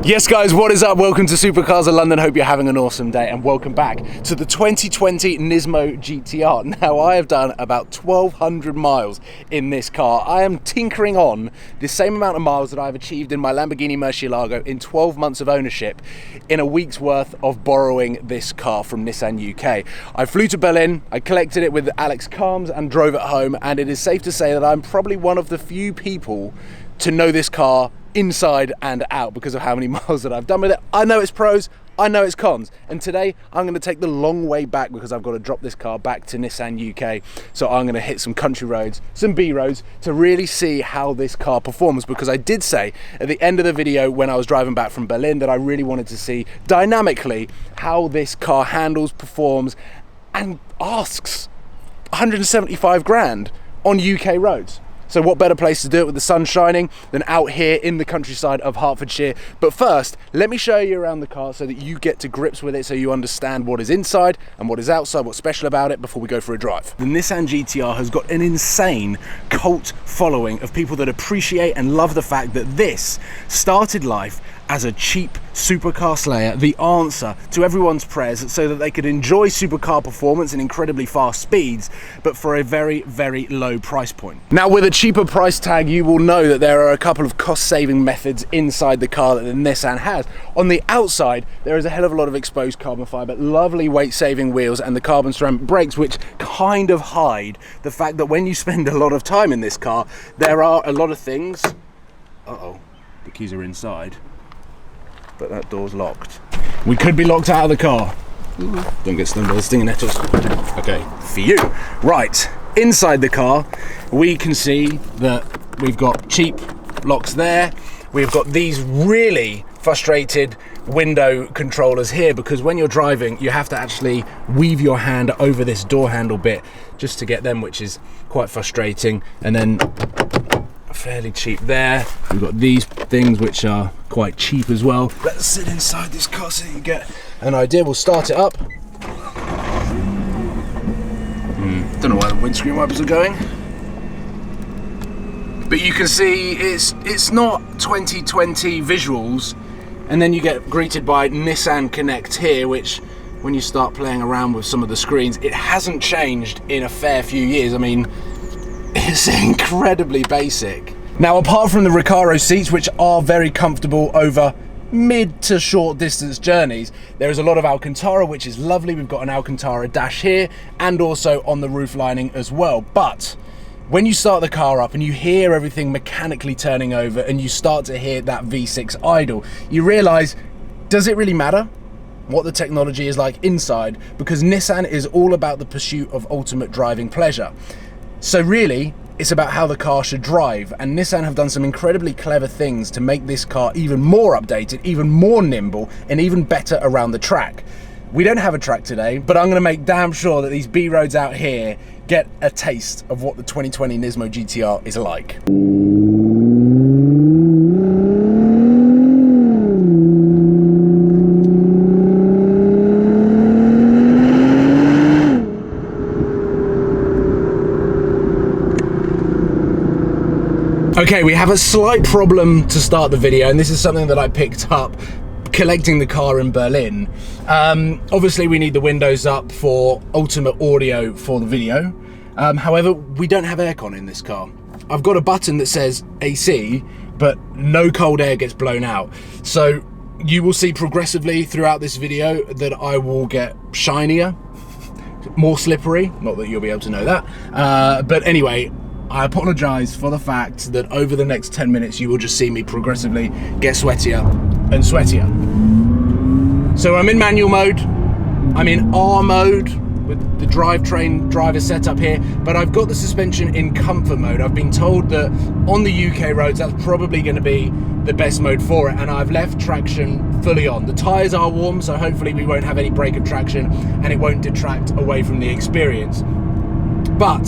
Yes guys, what is up? Welcome to Supercars of London. Hope you're having an awesome day and welcome back to the 2020 Nismo GTR. Now I have done about 1,200 miles in this car. I am tinkering on the same amount of miles that I've achieved in my Lamborghini Murcielago in 12 months of ownership in a week's worth of borrowing this car from Nissan UK. I flew to Berlin, I collected it with Alex Calms and drove it home, and it is safe to say that I'm probably one of the few people to know this car inside and out because of how many miles that I've done with it. I know its pros, I know its cons, and today I'm going to take the long way back because I've got to drop this car back to Nissan UK. So I'm going to hit some country roads, some B roads to really see how this car performs, because I did say at the end of the video when I was driving back from Berlin that I really wanted to see dynamically how this car handles, performs and asks 175 grand on UK roads. So what better place to do it with the sun shining than out here in the countryside of Hertfordshire. But first, let me show you around the car so that you get to grips with it, so you understand what is inside and what is outside, what's special about it before we go for a drive. The Nissan GTR has got an insane cult following of people that appreciate and love the fact that this started life as a cheap supercar slayer, the answer to everyone's prayers, so that they could enjoy supercar performance and incredibly fast speeds, but for a very, very low price point. Now, with a cheaper price tag, you will know that there are a couple of cost-saving methods inside the car that the Nissan has. On the outside, there is a hell of a lot of exposed carbon fiber, lovely weight-saving wheels, and the carbon ceramic brakes, which kind of hide the fact that when you spend a lot of time in this car, there are a lot of things. Uh-oh, the keys are inside. But that door's locked. We could be locked out of the car. Don't get stung by the stinging nettles. Okay, for you. Right, inside the car, we can see that we've got cheap locks there. We've got these really frustrated window controllers here, because when you're driving, you have to actually weave your hand over this door handle bit just to get them, which is quite frustrating. And then fairly cheap there. We've got these things which are quite cheap as well. Let's sit inside this car so you get an idea. We'll start it up. Don't know why the windscreen wipers are going, but you can see it's not 2020 visuals, and then you get greeted by Nissan Connect here, which when you start playing around with some of the screens, it hasn't changed in a fair few years. I mean, it's incredibly basic. Now, apart from the Recaro seats, which are very comfortable over mid to short distance journeys, there is a lot of Alcantara, which is lovely. We've got an Alcantara dash here and also on the roof lining as well. But when you start the car up and you hear everything mechanically turning over and you start to hear that V6 idle, you realize, does it really matter what the technology is like inside? Because Nissan is all about the pursuit of ultimate driving pleasure. So really, it's about how the car should drive, and Nissan have done some incredibly clever things to make this car even more updated, even more nimble, and even better around the track. We don't have a track today, but I'm going to make damn sure that these B roads out here get a taste of what the 2020 Nismo GTR is like. Okay, we have a slight problem to start the video, and this is something that I picked up collecting the car in Berlin. Obviously we need the windows up for ultimate audio for the video. However, we don't have aircon in this car. I've got a button that says AC, but no cold air gets blown out. So you will see progressively throughout this video that I will get shinier, more slippery, not that you'll be able to know that. But anyway, I apologise for the fact that over the next 10 minutes you will just see me progressively get sweatier and sweatier. So I'm in manual mode, I'm in R mode with the drivetrain driver setup here, but I've got the suspension in comfort mode. I've been told that on the UK roads that's probably going to be the best mode for it, and I've left traction fully on. The tyres are warm, so hopefully we won't have any brake of traction and it won't detract away from the experience. But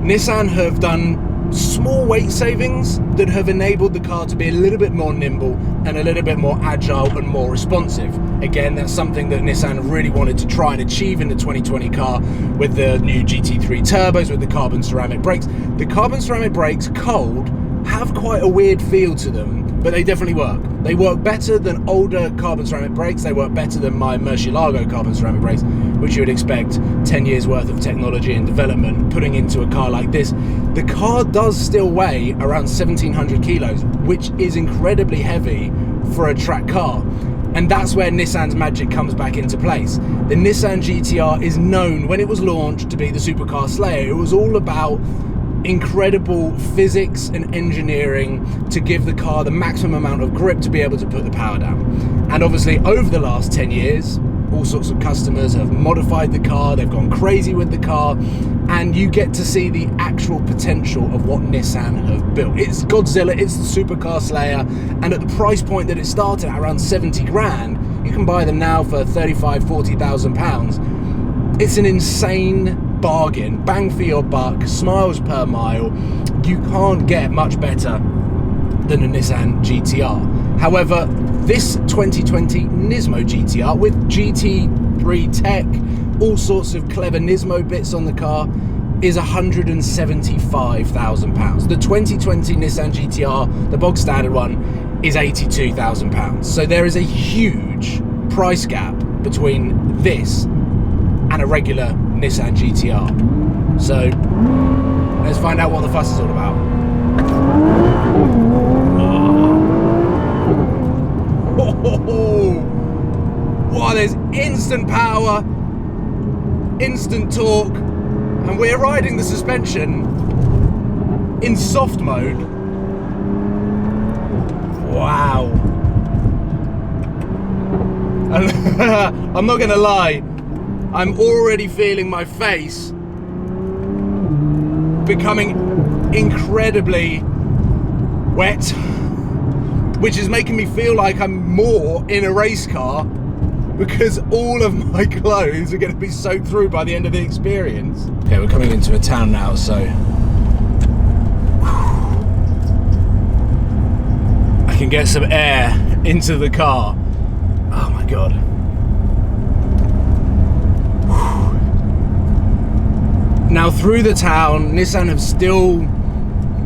Nissan have done small weight savings that have enabled the car to be a little bit more nimble and a little bit more agile and more responsive. Again, that's something that Nissan really wanted to try and achieve in the 2020 car with the new GT3 turbos, with the carbon ceramic brakes. The carbon ceramic brakes cold have have quite a weird feel to them, but they definitely work. They work better than older carbon ceramic brakes. They work better than my Murcielago carbon ceramic brakes, which you would expect 10 years worth of technology and development putting into a car like this. The car does still weigh around 1,700 kilos, which is incredibly heavy for a track car. And that's where Nissan's magic comes back into place. The Nissan GTR is known, when it was launched, to be the supercar slayer. It was all about incredible physics and engineering to give the car the maximum amount of grip to be able to put the power down. And obviously over the last 10 years, all sorts of customers have modified the car, they've gone crazy with the car, and you get to see the actual potential of what Nissan have built. It's Godzilla, it's the supercar slayer, and at the price point that it started at, around 70 grand, you can buy them now for 35, 40,000 pounds. It's an insane bargain, bang for your buck, smiles per mile. You can't get much better than a Nissan GTR. However, this 2020 Nismo GTR with GT3 tech, all sorts of clever Nismo bits on the car, is £175,000. The 2020 Nissan GTR, the bog standard one, is £82,000. So there is a huge price gap between this and a regular Nissan GTR. So let's find out what the fuss is all about. Oh, wow, there's instant power, instant torque, and we're riding the suspension in soft mode. Wow. And I'm not gonna lie, I'm already feeling my face becoming incredibly wet, which is making me feel like I'm more in a race car because all of my clothes are going to be soaked through by the end of the experience. Okay, we're coming into a town now, so I can get some air into the car. Oh my god. Now through the town, Nissan have still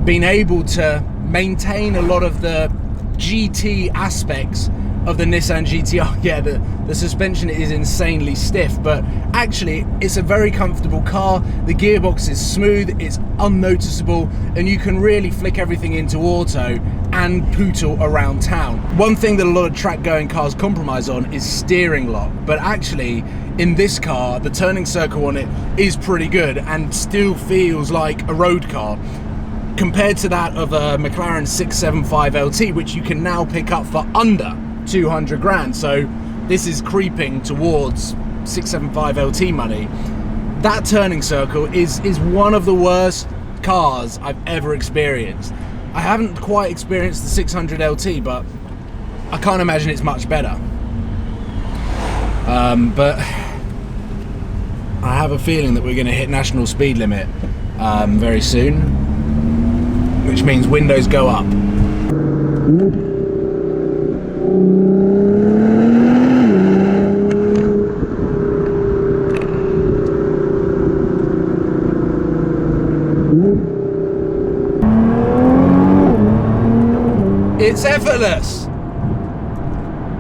been able to maintain a lot of the GT aspects of the Nissan GTR. Yeah, the suspension is insanely stiff, but actually it's a very comfortable car. The gearbox is smooth, it's unnoticeable, and you can really flick everything into auto and poodle around town. One thing that a lot of track going cars compromise on is steering lock, but actually in this car the turning circle on it is pretty good and still feels like a road car compared to that of a McLaren 675 LT, which you can now pick up for under 200 grand. So this is creeping towards 675 LT money. That turning circle is one of the worst cars I've ever experienced. I haven't quite experienced the 600 LT, but I can't imagine it's much better. But I have a feeling that we're going to hit national speed limit very soon, which means windows go up. It's effortless.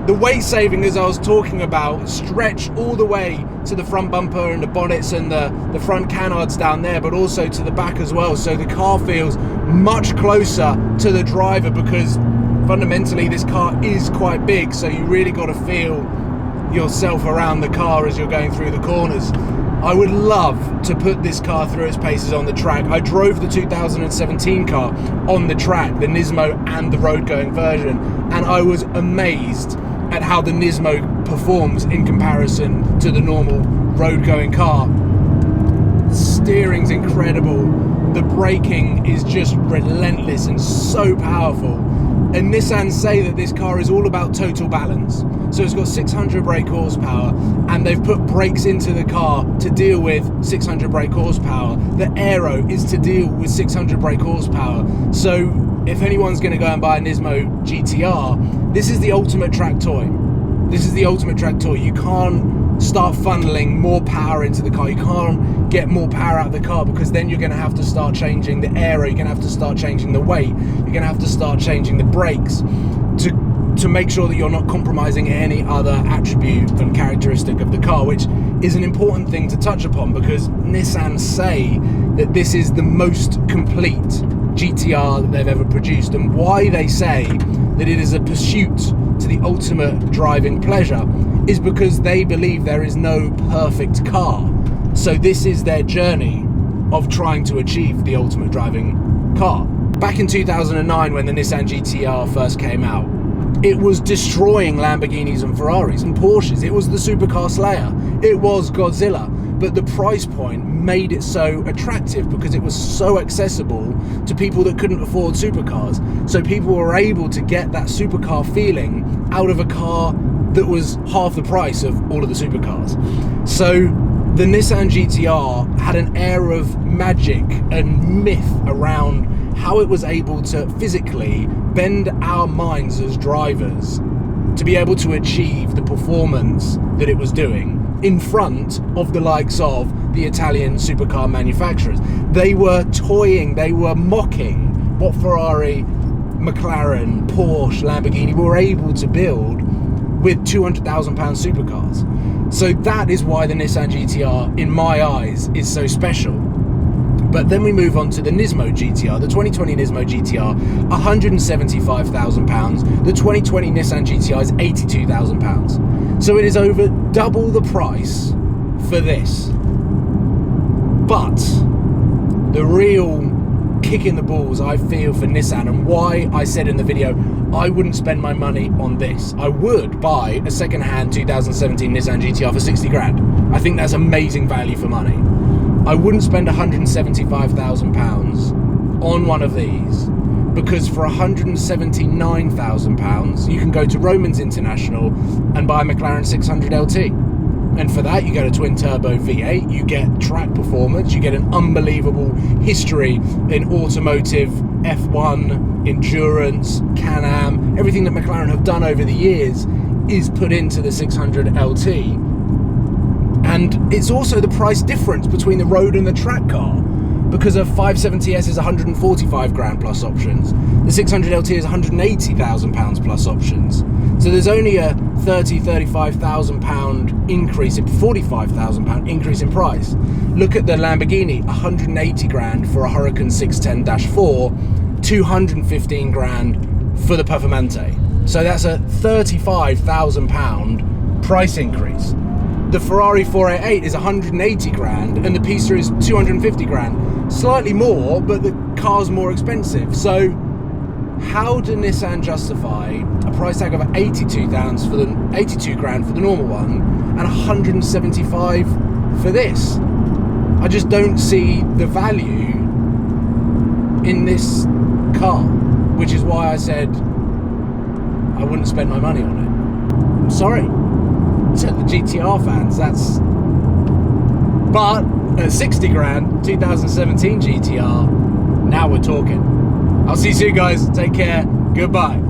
The weight saving, as I was talking about, stretch all the way to the front bumper and the bonnets and the front canards down there, but also to the back as well. So the car feels much closer to the driver because fundamentally this car is quite big. So you really got to feel yourself around the car as you're going through the corners. I would love to put this car through its paces on the track. I drove the 2017 car on the track, the Nismo and the road going version, and I was amazed at how the Nismo performs in comparison to the normal road going car. The steering's incredible, the braking is just relentless and so powerful, and Nissan say that this car is all about total balance. So it's got 600 brake horsepower and they've put brakes into the car to deal with 600 brake horsepower. The aero is to deal with 600 brake horsepower. So if anyone's going to go and buy a Nismo GTR, this is the ultimate track toy. This is the ultimate track toy. You can't start funneling more power into the car. You can't get more power out of the car, because then you're going to have to start changing the aero, you're going to have to start changing the weight, you're going to have to start changing the brakes to make sure that you're not compromising any other attribute and characteristic of the car, which is an important thing to touch upon, because Nissan say that this is the most complete GTR that they've ever produced. And why they say that it is a pursuit to the ultimate driving pleasure is because they believe there is no perfect car. So this is their journey of trying to achieve the ultimate driving car. Back in 2009, when the Nissan GTR first came out, it was destroying Lamborghinis and Ferraris and Porsches. It was the supercar slayer. It was Godzilla. But the price point made it so attractive because it was so accessible to people that couldn't afford supercars. So people were able to get that supercar feeling out of a car that was half the price of all of the supercars. So the Nissan GTR had an air of magic and myth around how it was able to physically bend our minds as drivers to be able to achieve the performance that it was doing in front of the likes of the Italian supercar manufacturers. They were toying, they were mocking what Ferrari, McLaren, Porsche, Lamborghini were able to build with £200,000 supercars. So that is why the Nissan GTR, in my eyes, is so special. But then we move on to the Nismo GTR, the 2020 Nismo GTR, £175,000. The 2020 Nissan GTR is £82,000. So it is over double the price for this. But the real kick in the balls I feel for Nissan, and why I said in the video I wouldn't spend my money on this. I would buy a second-hand 2017 Nissan GTR for 60 grand. I think that's amazing value for money. I wouldn't spend £175,000 on one of these, because for £179,000 you can go to Romans International and buy a McLaren 600 LT. And for that you get a twin turbo V8, you get track performance, you get an unbelievable history in automotive, F1, endurance, Can-Am. Everything that McLaren have done over the years is put into the 600 LT. And it's also the price difference between the road and the track car, because a 570S is 145 grand plus options. The 600 LT is 180,000 pounds plus options. So there's only a £35,000 increase, a £45,000 increase in price. Look at the Lamborghini, 180 grand for a Huracan 610-4, 215 grand for the Performante. So that's a £35,000 price increase. The Ferrari 488 is 180 grand and the Pista is 250 grand. Slightly more, but the car's more expensive. So how do Nissan justify a price tag of 82 grand for the normal one and 175 for this? I just don't see the value in this car, which is why I said I wouldn't spend my money on it. I'm sorry to the GTR fans, but at 60 grand 2017 GTR, now we're talking. I'll see you soon guys, take care, goodbye.